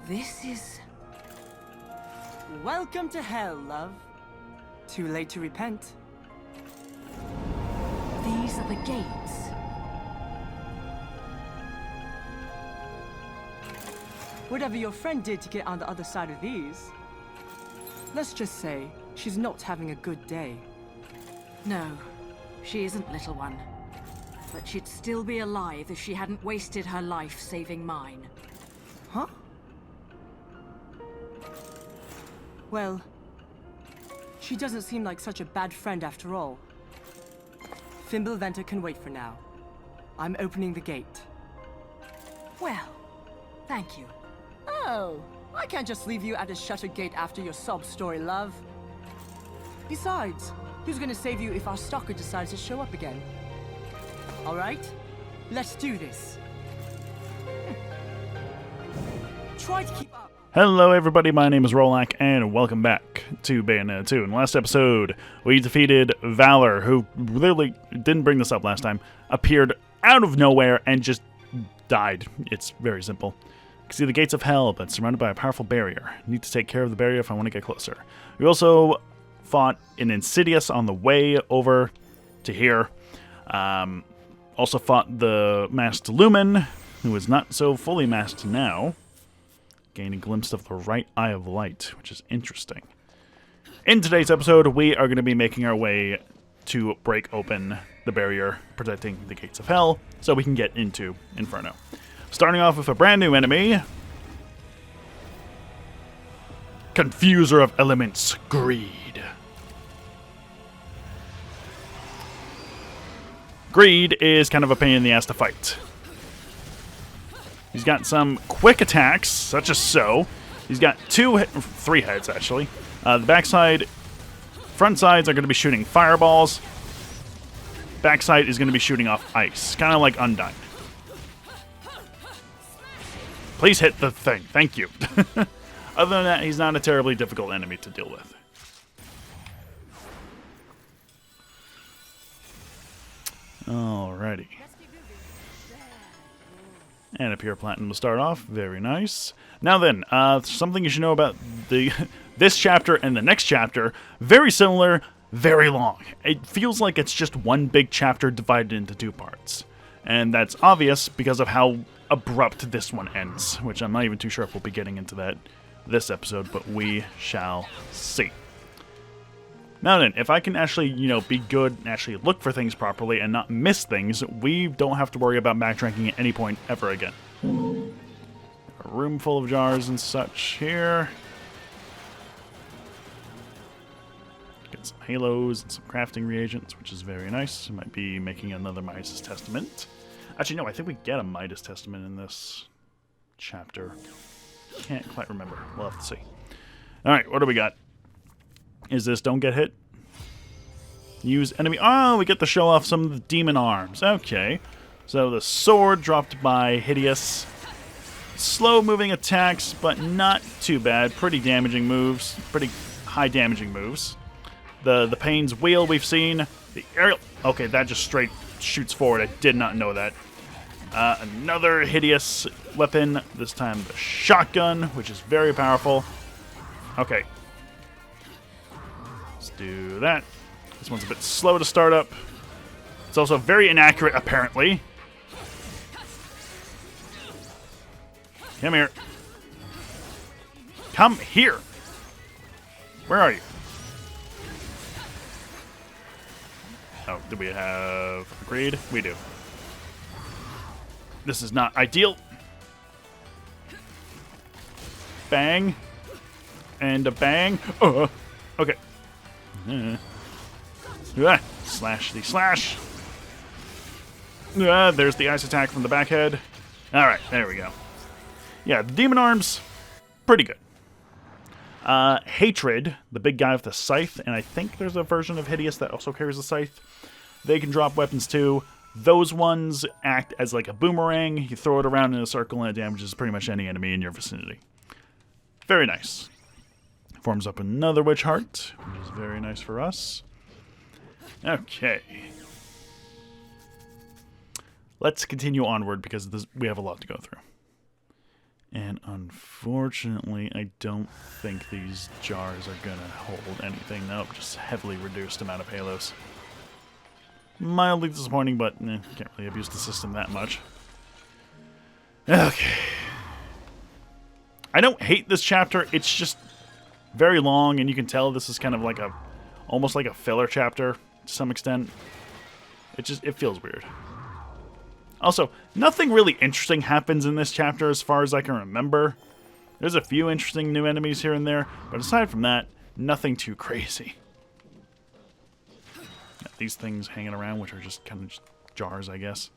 This is... Welcome to hell, love. Too late to repent. These are the gates. Whatever your friend did to get on the other side of these, let's just say she's not having a good day. No, she isn't, little one. But she'd still be alive if she hadn't wasted her life saving mine. Huh? Well, she doesn't seem like such a bad friend after all. Fimbulventer can wait for now. I'm opening the gate. Well, thank you. Oh, I can't just leave you at a shuttered gate after your sob story, love. Besides, who's gonna save you if our stalker decides to show up again? All right, let's do this. Try to keep up. Hello everybody, my name is Rolak, and welcome back to Bayonetta 2. In the last episode, we defeated Valor, who literally didn't bring this up last time, appeared out of nowhere and just died. It's very simple. You can see the gates of hell, but surrounded by a powerful barrier. I need to take care of the barrier if I want to get closer. We also fought an Insidious on the way over to here. Also fought the masked Lumen, who is not so fully masked now. Gained a glimpse of the right eye of light, which is interesting. In today's episode, we are going to be making our way to break open the barrier protecting the gates of hell so we can get into Inferno. Starting off with a brand new enemy. Confuser of Elements, Greed. Greed is kind of a pain in the ass to fight. He's got some quick attacks, such as so. He's got three heads, actually. The backside, front sides are going to be shooting fireballs. Backside is going to be shooting off ice, kind of like Undyne. Please hit the thing, thank you. Other than that, he's not a terribly difficult enemy to deal with. Alrighty. And a pure platinum to start off. Very nice. Now then, something you should know about this chapter and the next chapter. Very similar, very long. It feels like it's just one big chapter divided into two parts. And that's obvious because of how abrupt this one ends, which I'm not even too sure if we'll be getting into that this episode, but we shall see. Now then, if I can actually, be good and actually look for things properly and not miss things, we don't have to worry about backtracking at any point ever again. A room full of jars and such here. Get some halos and some crafting reagents, which is very nice. Might be making another Midas Testament. Actually, no, I think we get a Midas Testament in this chapter. Can't quite remember. We'll have to see. Alright, what do we got? Is this don't get hit? Use enemy... Oh, we get to show off some of the demon arms. Okay. So the sword dropped by Hideous. Slow moving attacks, but not too bad. Pretty damaging moves. Pretty high damaging moves. The Pain's wheel we've seen. The aerial... Okay, that just straight shoots forward. I did not know that. Another Hideous weapon. This time the shotgun, which is very powerful. Okay. Let's do that. This one's a bit slow to start up. It's also very inaccurate, apparently. Come here. Come here. Where are you? Oh, do we have agreed? We do. This is not ideal. Bang. And a bang. Okay. Slash the slash. There's the ice attack from the back head. Alright, there we go. Yeah, the demon arms, pretty good. Hatred, the big guy with the scythe, and I think there's a version of Hideous that also carries a scythe. They can drop weapons too. Those ones act as like a boomerang. You throw it around in a circle and it damages pretty much any enemy in your vicinity. Very nice. Forms up another witch heart, which is very nice for us. Okay. Let's continue onward because we have a lot to go through. And unfortunately, I don't think these jars are going to hold anything. Nope, just heavily reduced amount of halos. Mildly disappointing, but can't really abuse the system that much. Okay. I don't hate this chapter. It's just very long, and you can tell this is kind of like almost like a filler chapter to some extent. It feels weird. Also, nothing really interesting happens in this chapter as far as I can remember. There's a few interesting new enemies here and there, but aside from that, nothing too crazy. Got these things hanging around, which are just kind of just jars, I guess.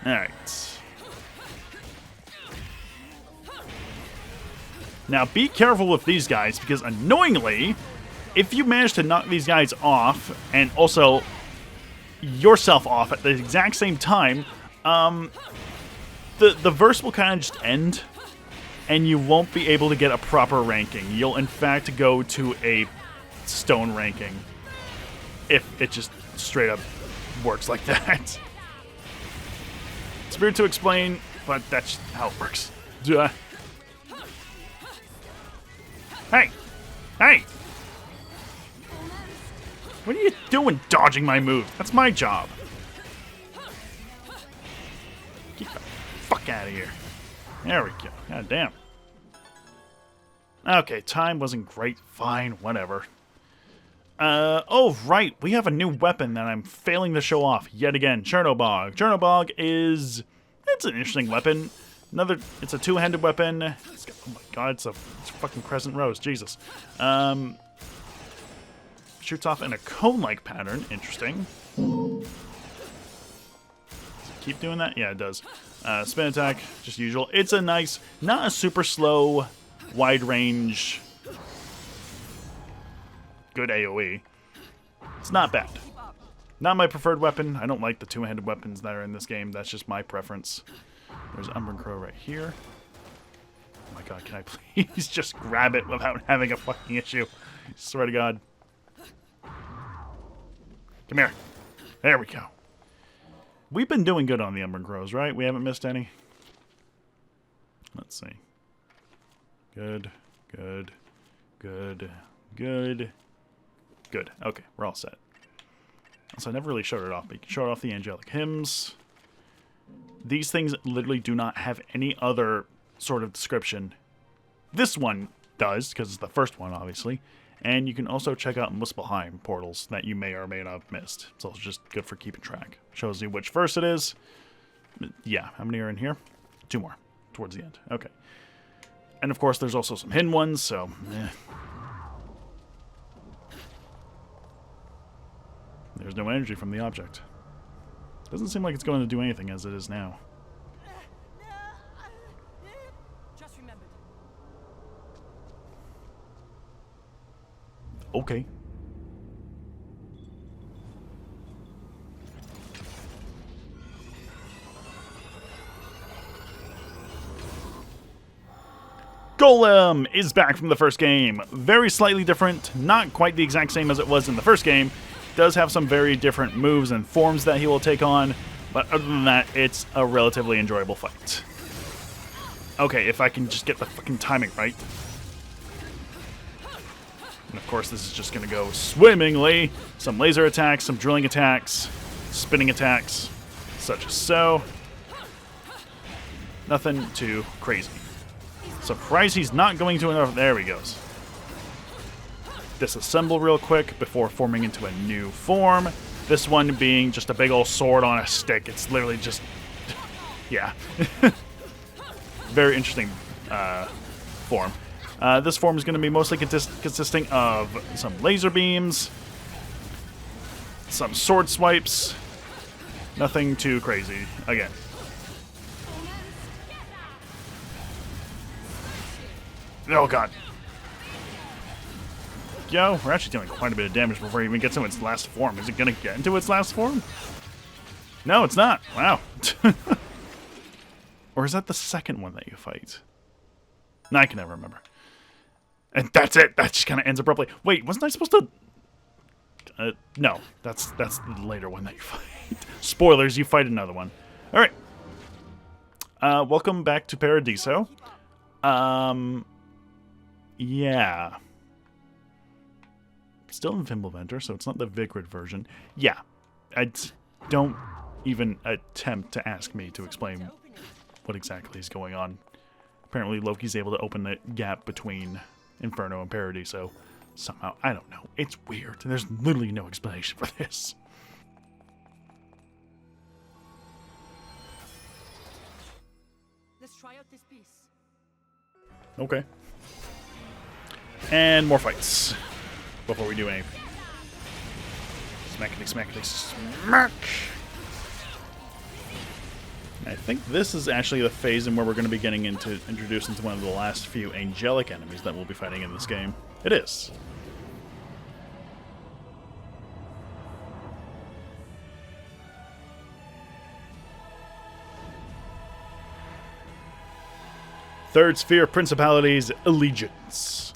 Alright. Now, be careful with these guys, because annoyingly, if you manage to knock these guys off, and also yourself off at the exact same time, the verse will kind of just end, and you won't be able to get a proper ranking. You'll, in fact, go to a stone ranking if it just straight up works like that. It's weird to explain, but that's how it works. Duh. Hey! Hey! What are you doing dodging my moves? That's my job. Get the fuck out of here. There we go. God damn. Okay, time wasn't great. Fine, whatever. Oh, right. We have a new weapon that I'm failing to show off yet again. Chernobog. Chernobog is... It's an interesting weapon. It's a two-handed weapon. Oh my god, it's a fucking crescent rose. Jesus. Shoots off in a cone-like pattern. Interesting. Does it keep doing that? Yeah, it does. Spin attack, just usual. It's a nice, not a super slow, wide range, good AoE. It's not bad. Not my preferred weapon. I don't like the two-handed weapons that are in this game. That's just my preference. There's Umbran Crow right here. Oh my god, can I please just grab it without having a fucking issue? Swear to god. Come here. There we go. We've been doing good on the Umbran Crows, right? We haven't missed any? Let's see. Good, good, good, good, good. Okay, we're all set. So I never really showed it off, but you can show it off the angelic hymns. These things literally do not have any other sort of description. This one does, because it's the first one, obviously. And you can also check out Muspelheim portals that you may or may not have missed. It's also just good for keeping track. Shows you which verse it is. Yeah, how many are in here? 2 more, towards the end. Okay. And of course, there's also some hidden ones, so... There's no energy from the object. Doesn't seem like it's going to do anything as it is now. Just remembered. Okay. Golem is back from the first game. Very slightly different, not quite the exact same as it was in the first game. Does have some very different moves and forms that he will take on, but other than that, it's a relatively enjoyable fight. Okay, if I can just get the fucking timing right. And of course, this is just going to go swimmingly. Some laser attacks, some drilling attacks, spinning attacks, such as so. Nothing too crazy. Surprised he's not going to enough. There he goes. Disassemble real quick before forming into a new form. This one being just a big old sword on a stick. It's literally just... yeah. Very interesting form. This form is going to be mostly consisting of some laser beams, some sword swipes. Nothing too crazy. Again. Oh god. Yo, we're actually dealing quite a bit of damage before it even gets into its last form. Is it going to get into its last form? No, it's not. Wow. Or is that the second one that you fight? No, I can never remember. And that's it. That just kind of ends abruptly. Wait, wasn't I supposed to... no, that's the later one that you fight. Spoilers, you fight another one. All right. welcome back to Paradiso. Yeah. Still in Fimbulventer, so it's not the Vigrid version. Yeah. Don't even attempt to ask me to explain what exactly is going on. Apparently Loki's able to open the gap between Inferno and Paradiso. Somehow, I don't know. It's weird. There's literally no explanation for this. Let's try out this piece. Okay. And more fights. Before we do anything. Smackety, smackety, smack! I think this is actually the phase in where we're going to be getting introduced into one of the last few angelic enemies that we'll be fighting in this game. It is. Third Sphere Principalities Allegiance.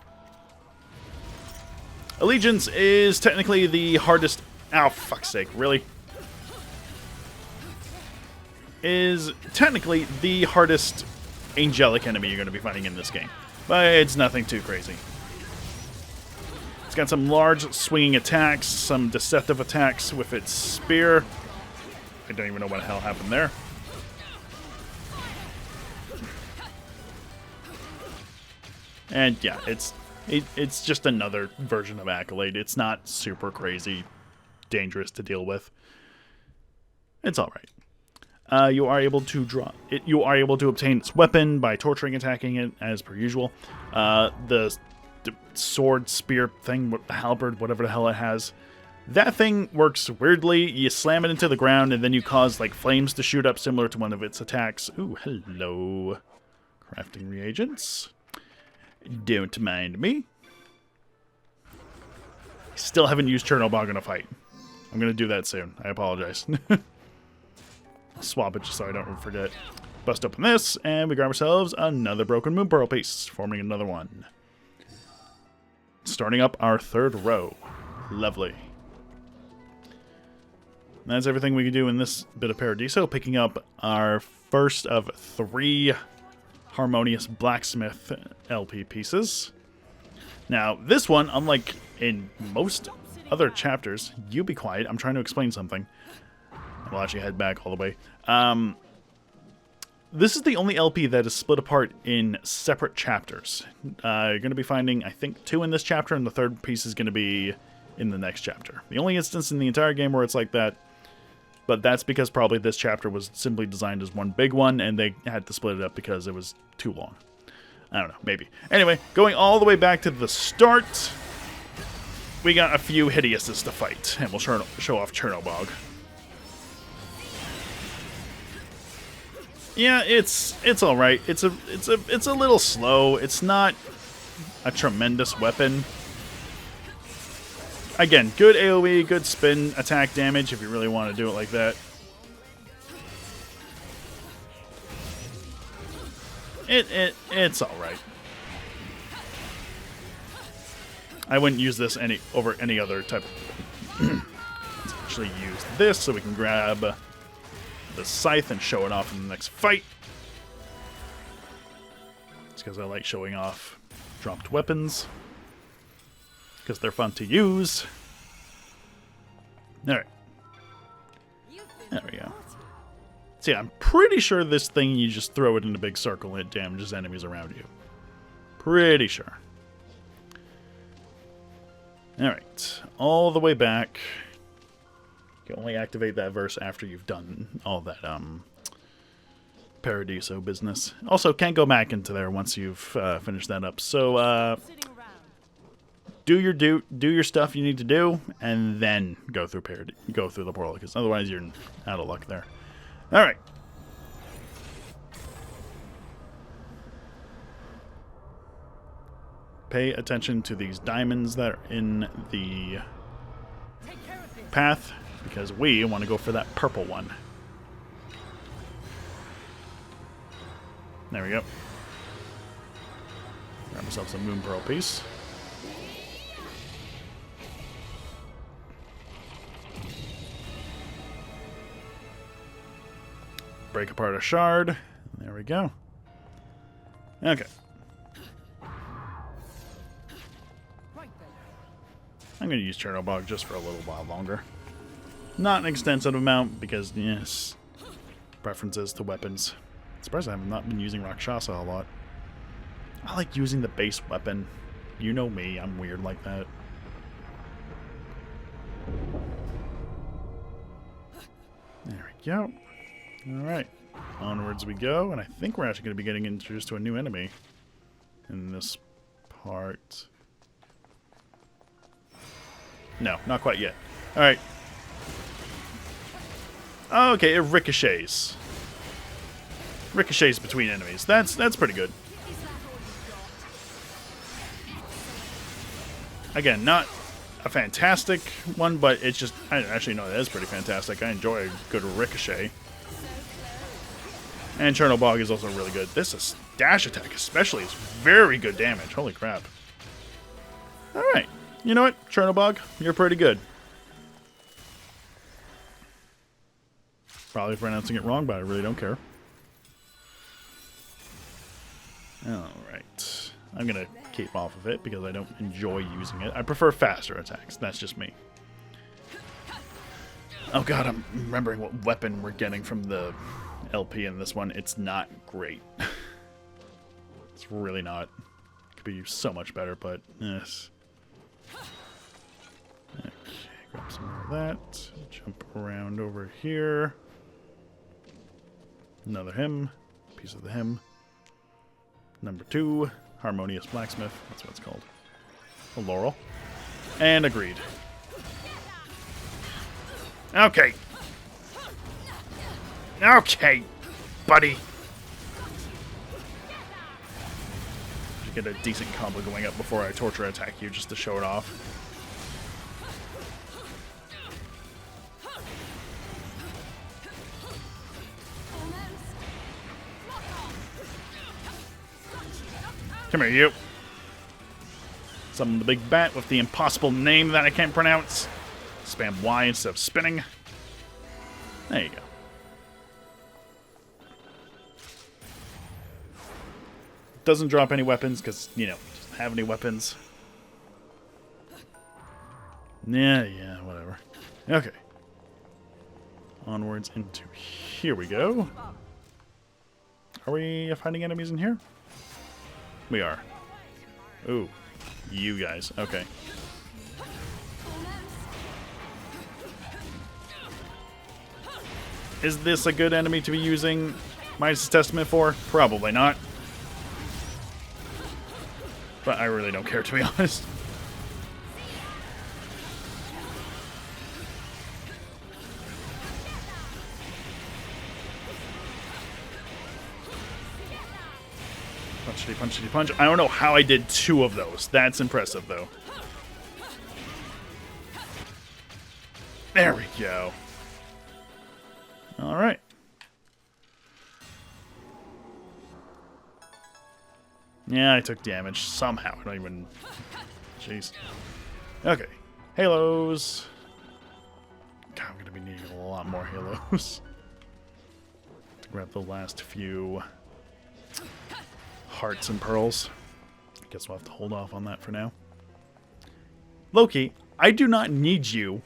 Allegiance is technically the hardest... Oh, fuck's sake, really? Is technically the hardest angelic enemy you're going to be fighting in this game. But it's nothing too crazy. It's got some large swinging attacks, some deceptive attacks with its spear. I don't even know what the hell happened there. And yeah, it's just another version of Accolade. It's not super crazy, dangerous to deal with. It's all right. You are able to draw it. You are able to obtain its weapon by torturing, attacking it as per usual. The sword, spear thing, the halberd, whatever the hell it has. That thing works weirdly. You slam it into the ground, and then you cause like flames to shoot up, similar to one of its attacks. Ooh, hello, crafting reagents. Don't mind me. Still haven't used Chernobog in a fight. I'm gonna do that soon. I apologize. Swap it just so I don't forget. Bust open this, and we grab ourselves another broken moon pearl piece, forming another one. Starting up our third row. Lovely. That's everything we can do in this bit of Paradiso, picking up our first of 3 Harmonious Blacksmith LP pieces. Now, this one, unlike in most other chapters, you be quiet, I'm trying to explain something. We'll actually head back all the way. This is the only LP that is split apart in separate chapters. You're going to be finding, I think, 2 in this chapter, and the third piece is going to be in the next chapter. The only instance in the entire game where it's like that, but that's because probably this chapter was simply designed as one big one, and they had to split it up because it was too long. I don't know, maybe. Anyway, going all the way back to the start, we got a few Hideouses to fight, and we'll show off Chernobog. Yeah, it's all right. It's a little slow. It's not a tremendous weapon. Again, good AoE, good spin attack damage if you really want to do it like that. It's all right. I wouldn't use this over any other type of... Let's actually use this so we can grab the scythe and show it off in the next fight. It's because I like showing off dropped weapons. Because they're fun to use. Alright. There we go. See, I'm pretty sure this thing, you just throw it in a big circle and it damages enemies around you. Pretty sure. Alright. All the way back. You can only activate that verse after you've done all that Paradiso business. Also, can't go back into there once you've finished that up. So, do your stuff you need to do, and then go through the portal, because otherwise you're out of luck there. All right. Pay attention to these diamonds that are in the path, because we want to go for that purple one. There we go. Grab ourselves a moon pearl piece. Break apart a shard. There we go. Okay. I'm going to use Chernobog just for a little while longer. Not an extensive amount because, yes, preferences to weapons. I'm surprised I have not been using Rakshasa a lot. I like using the base weapon. You know me, I'm weird like that. There we go. Alright. Onwards we go, and I think we're actually going to be getting introduced to a new enemy in this part. No, not quite yet. Alright. Okay, it ricochets. Ricochets between enemies. That's pretty good. Again, not a fantastic one, but it's just... I actually know that is pretty fantastic. I enjoy a good ricochet. And Chernobog is also really good. This dash attack especially is very good damage. Holy crap. Alright. You know what, Chernobog? You're pretty good. Probably pronouncing it wrong, but I really don't care. Alright. I'm going to keep off of it because I don't enjoy using it. I prefer faster attacks. That's just me. Oh god, I'm remembering what weapon we're getting from the LP in this one. It's not great. It's really not. Could be so much better, but yes. Okay, grab some more of that. Jump around over here. Another hymn. Piece of the hymn. Number 2. Harmonious Blacksmith. That's what it's called. A laurel. And agreed. Okay. Okay, buddy. You get a decent combo going up before I torture attack you just to show it off. Come here, you. Summon the big bat with the impossible name that I can't pronounce. Spam Y instead of spinning. There you go. Doesn't drop any weapons because, you know, doesn't have any weapons. Yeah, whatever. Okay. Onwards into here we go. Are we fighting enemies in here? We are. Ooh. You guys. Okay. Is this a good enemy to be using Midas' Testament for? Probably not. But I really don't care, to be honest. Punchity, punchity, punch. I don't know how I did 2 of those. That's impressive, though. There we go. All right. Yeah, I took damage somehow. I don't even... Jeez. Okay. Halos. God, I'm going to be needing a lot more halos. To grab the last few hearts and pearls. I guess we'll have to hold off on that for now. Loki, I do not need you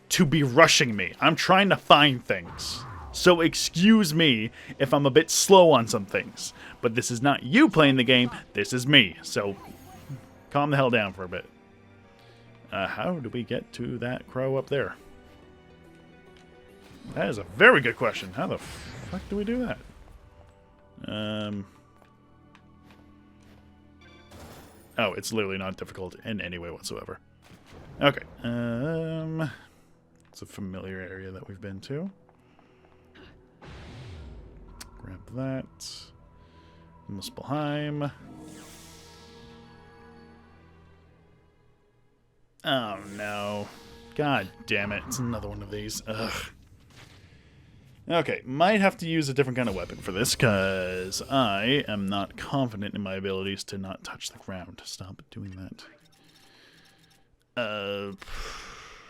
to be rushing me. I'm trying to find things. So excuse me if I'm a bit slow on some things. But this is not you playing the game, this is me. So calm the hell down for a bit. How do we get to that crow up there? That is a very good question. How the fuck do we do that? Oh, it's literally not difficult in any way whatsoever. Okay. It's a familiar area that we've been to. Grab that. Muspelheim. Oh no. God damn it. It's another one of these. Ugh. Okay, might have to use a different kind of weapon for this, because I am not confident in my abilities to not touch the ground. Stop doing that.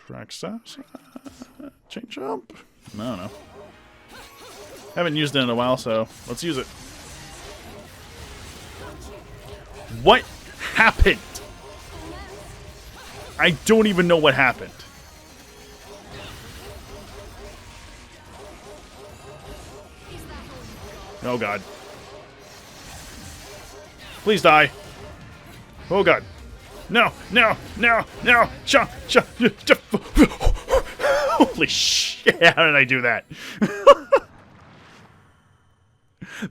Rakshasa? Chain jump? I don't know. Haven't used it in a while, so let's use it. What happened? I don't even know what happened. Oh god. Please die. Oh god. No, no, no, no. Holy shit, how did I do that?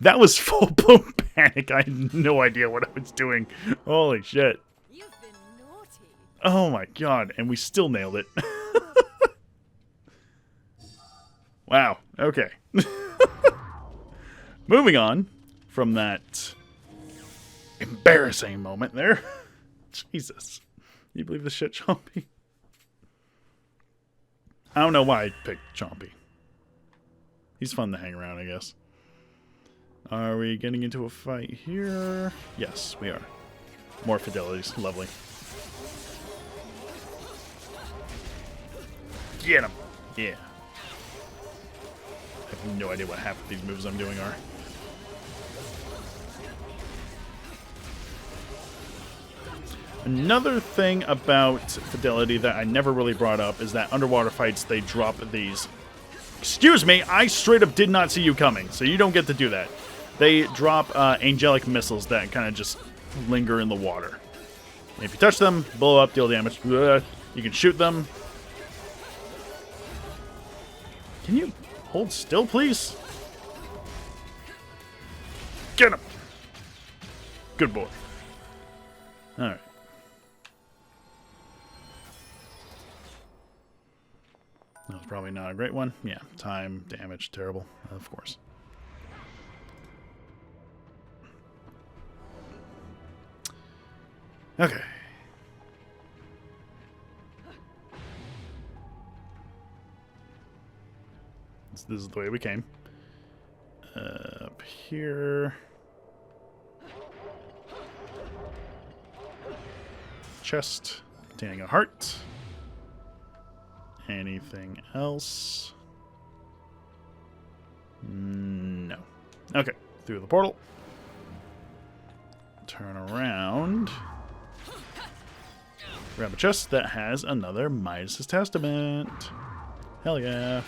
That was full-blown panic. I had no idea what I was doing. Holy shit. You've been naughty. Oh my god, and we still nailed it. Wow, okay. Moving on from that embarrassing moment there. Jesus. Can you believe this shit, Chompy? I don't know why I picked Chompy. He's fun to hang around, I guess. Are we getting into a fight here? Yes, we are. More fidelities. Lovely. Get him! Yeah. I have no idea what half of these moves I'm doing are. Another thing about fidelity that I never really brought up is that underwater fights, they drop these. Excuse me, I straight up did not see you coming, so you don't get to do that. They drop angelic missiles that kind of just linger in the water. And if you touch them, blow up, deal damage. You can shoot them. Can you hold still, please? Get him! Good boy. Alright. That was probably not a great one. Yeah, time, damage, terrible, of course. Okay. This is the way we came. Up here. Chest containing a heart. Anything else? No. Okay, through the portal. Turn around. Grab a chest that has another Midas' Testament. Hell yeah.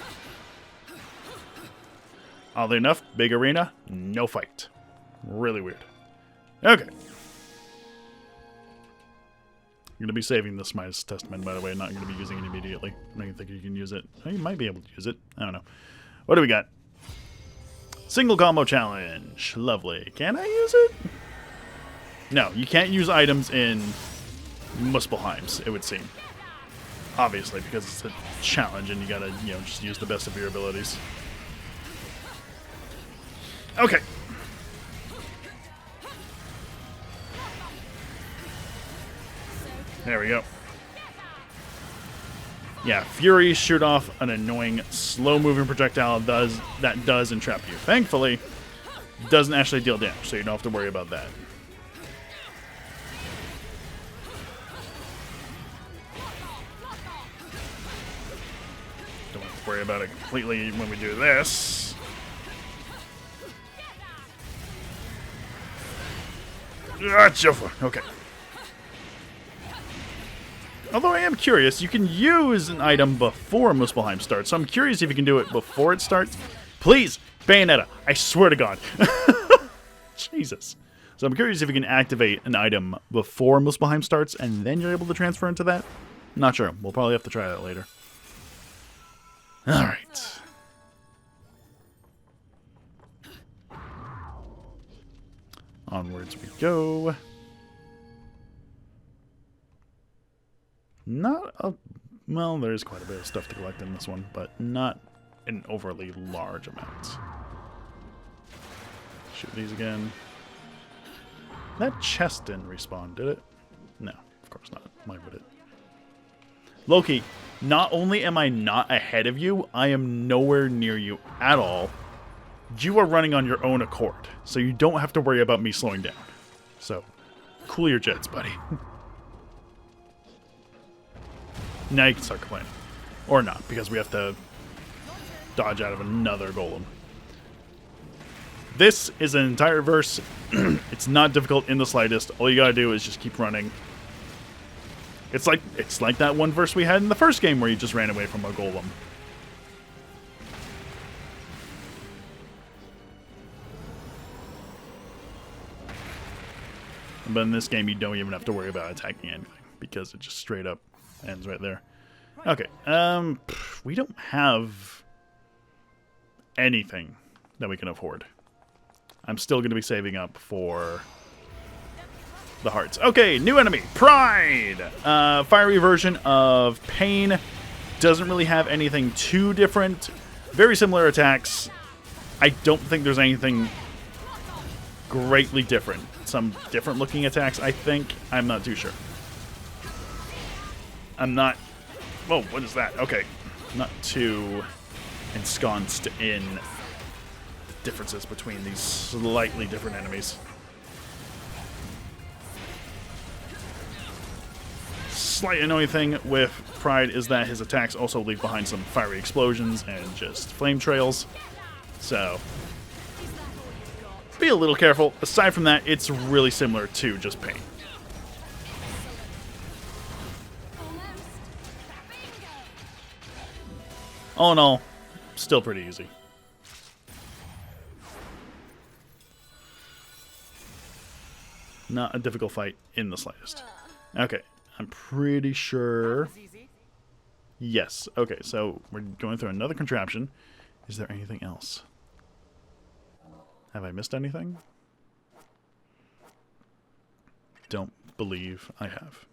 Oddly enough, big arena, no fight. Really weird. Okay. I'm going to be saving this Midas Testament, by the way. Not going to be using it immediately. I don't even think you can use it. You might be able to use it. I don't know. What do we got? Single combo challenge. Lovely. Can I use it? No, you can't use items in Muspelheim's, it would seem. Obviously, because it's a challenge and you gotta, just use the best of your abilities. Okay. There we go. Yeah, Furies shoot off an annoying, slow-moving projectile that does entrap you. Thankfully, doesn't actually deal damage, so you don't have to worry about that. Don't have to worry about it completely when we do this. Okay. Although I am curious, you can use an item before Muspelheim starts, so I'm curious if you can do it before it starts. Please, Bayonetta, I swear to God. Jesus. So I'm curious if you can activate an item before Muspelheim starts, and then you're able to transfer into that. Not sure. We'll probably have to try that later. Alright. Onwards we go. Well, there's quite a bit of stuff to collect in this one, but not an overly large amount. Shoot these again. That chest didn't respawn, did it? No, of course not. Why would it? Loki, not only am I not ahead of you, I am nowhere near you at all. You are running on your own accord, so you don't have to worry about me slowing down. So, cool your jets, buddy. Now you can start complaining. Or not, because we have to dodge out of another golem. This is an entire verse. It's not difficult in the slightest. All you gotta do is just keep running. It's like that one verse we had in the first game where you just ran away from a golem. But in this game, you don't even have to worry about attacking anything because it just straight up ends right there. Okay, we don't have anything that we can afford. I'm still going to be saving up for the hearts. Okay, new enemy, Pride! Fiery version of Pain. Doesn't really have anything too different. Very similar attacks. I don't think there's anything greatly different. Some different looking attacks, I think. I'm not too sure. I'm not... Whoa, what is that? Okay. Not too ensconced in the differences between these slightly different enemies. Slight annoying thing with Pride is that his attacks also leave behind some fiery explosions and just flame trails. So... be a little careful. Aside from that, it's really similar to just Pain. All in all, still pretty easy. Not a difficult fight in the slightest. Okay, I'm pretty sure... Yes, okay, so we're going through another contraption. Is there anything else? Have I missed anything? Don't believe I have.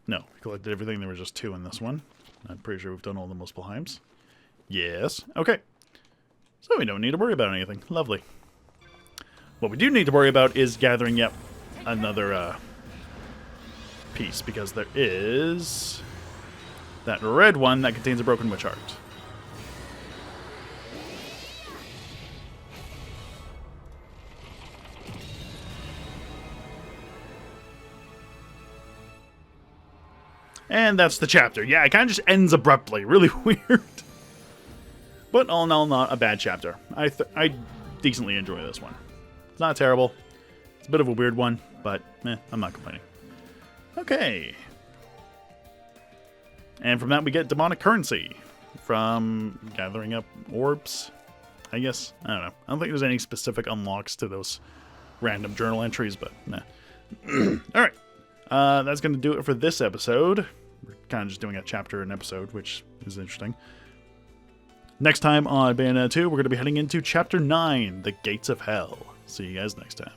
No, we collected everything. There were just 2 in this one. I'm pretty sure we've done all the multiple times. Yes. Okay. So we don't need to worry about anything. Lovely. What we do need to worry about is gathering yet another piece, because there is that red one that contains a broken witch heart. And that's the chapter. Yeah, it kind of just ends abruptly. Really weird. But all in all, not a bad chapter. I decently enjoy this one. It's not terrible. It's a bit of a weird one, but I'm not complaining. Okay. And from that we get demonic currency from gathering up orbs, I guess. I don't know. I don't think there's any specific unlocks to those random journal entries, but nah. Alright. That's going to do it for this episode. We're kind of just doing a chapter an episode, which is interesting. Next time on Bayonetta 2, we're going to be heading into Chapter 9, The Gates of Hell. See you guys next time.